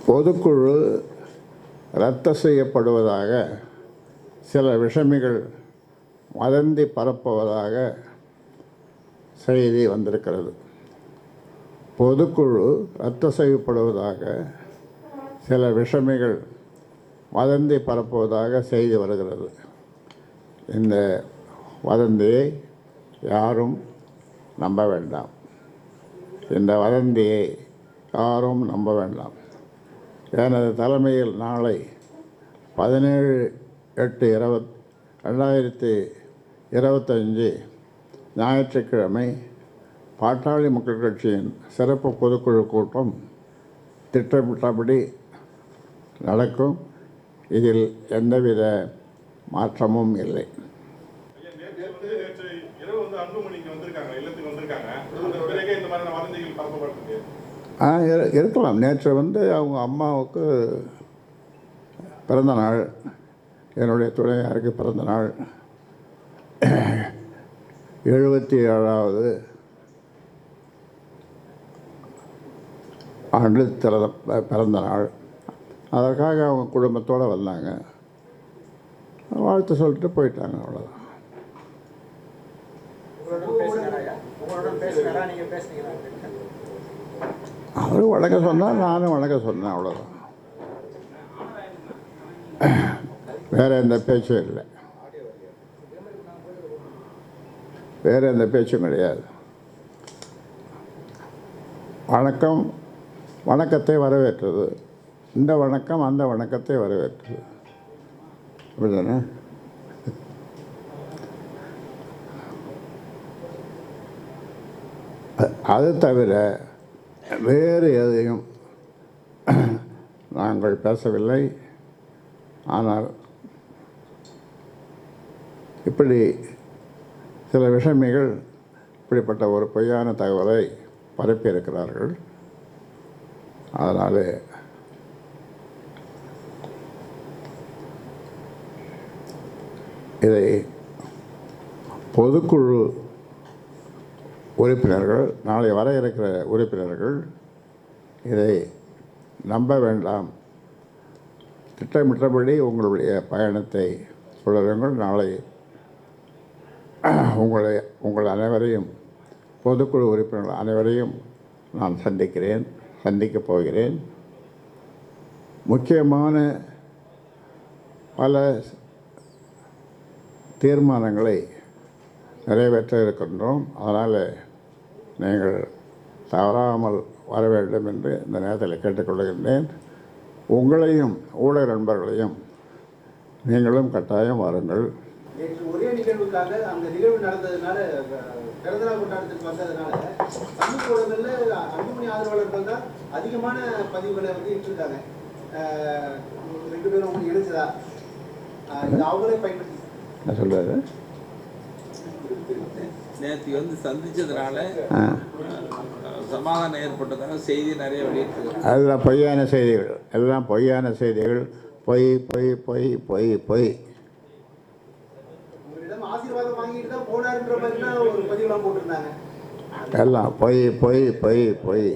பொதுக்குழு ரத்து செய்யப்படுவதாக சில விஷமிகள் வதந்தி பரப்புவதாக செய்தி வந்திருக்கிறது. பொதுக்குழு ரத்து செய்யப்படுவதாக சில விஷமிகள் வதந்தி பரப்புவதாக செய்தி வருகிறது. இந்த வதந்தியை யாரும் நம்ப வேண்டாம். இந்த வதந்தியை யாரும் நம்ப வேண்டாம். எனது தலைமையில் நாளை 17/8/2025 ஞாயிற்றுக்கிழமை பாட்டாளி மக்கள் கட்சியின் சிறப்பு பொதுக்குழு கூட்டம் திட்டமிட்டபடி நடக்கும். இதில் எந்தவித மாற்றமும் இல்லை. இருக்கலாம். நேற்று அவங்க அம்மாவுக்கு பிறந்த நாள், என்னுடைய துணையாருக்கு பிறந்த நாள், 77வது ஆண்டு பிறந்த நாள். அதற்காக அவங்க குடும்பத்தோடு வந்தாங்க. வாழ்த்து சொல்லிட்டு போயிட்டாங்க. அவ்வளோதான். அவரும் வணக்கம் சொன்னால் நானும் வணக்கம் சொன்னேன். அவ்வளோதான். வேறு எந்த பேச்சும் இல்லை. வேறு எந்த பேச்சும் கிடையாது. வணக்கம் வணக்கத்தை வரவேற்றது. இந்த வணக்கம் அந்த வணக்கத்தை வரவேற்றது. அப்படிதானே? அது தவிர வேறு எதையும் நாங்கள் பேசவில்லை. ஆனால் இப்படி சில விஷமிகள் இப்படிப்பட்ட ஒரு பொய்யான தகவலை பரப்பியிருக்கிறார்கள். அதனால் இதை பொதுக்குழு உறுப்பினர்கள், நாளை வர இருக்கிற உறுப்பினர்கள் இதை நம்ப வேண்டாம். திட்டமிட்டபடி உங்களுடைய பயணத்தை தொடருங்கள். நாளை உங்கள் அனைவரையும், பொதுக்குழு உறுப்பினர்கள் அனைவரையும் நான் சந்திக்கப் போகிறேன். முக்கியமான பல தீர்மானங்களை நிறைவேற்ற இருக்கின்றோம். அதனால் நீங்கள் தவறாமல் வர வேண்டும் என்று இந்த நேரத்தில் கேட்டுக்கொள்கின்றேன். உங்களையும் ஊடக நண்பர்களையும் நீங்களும் கட்டாயம் வாருங்கள். ஒரே நிகழ்வுக்காக அந்த நிகழ்வு நடந்ததுனால, பிறந்தநாள் கொண்டாட்டத்துக்கு வந்ததுனால சமூக ஊடகங்களில் அன்புமணி ஆதரவாளர்கள் தான் அதிகமான பதிவுகளை இட்டிருக்காங்க. 2 பேரும் உங்களுக்கு இணைச்சதா இது அவங்களே பயன்படுத்தி என்ன சொல்றாரு? நேற்று சந்திச்சதுனால சமாதானம் ஏற்பட்டதாக செய்தி நிறைய வெளியிட்டு. அதெல்லாம் பொய்யான செய்திகள். எல்லாம் பொய்யான செய்திகள். பொய் பொய் பொய் பொய் பொய். ஆசீர்வாதம் வாங்கிட்டு தான் போனாருன்ற மாதிரி ஒரு பதிவுலாம் போட்டிருந்தாங்க. எல்லாம் பொய் பொய் பொய் பொய்.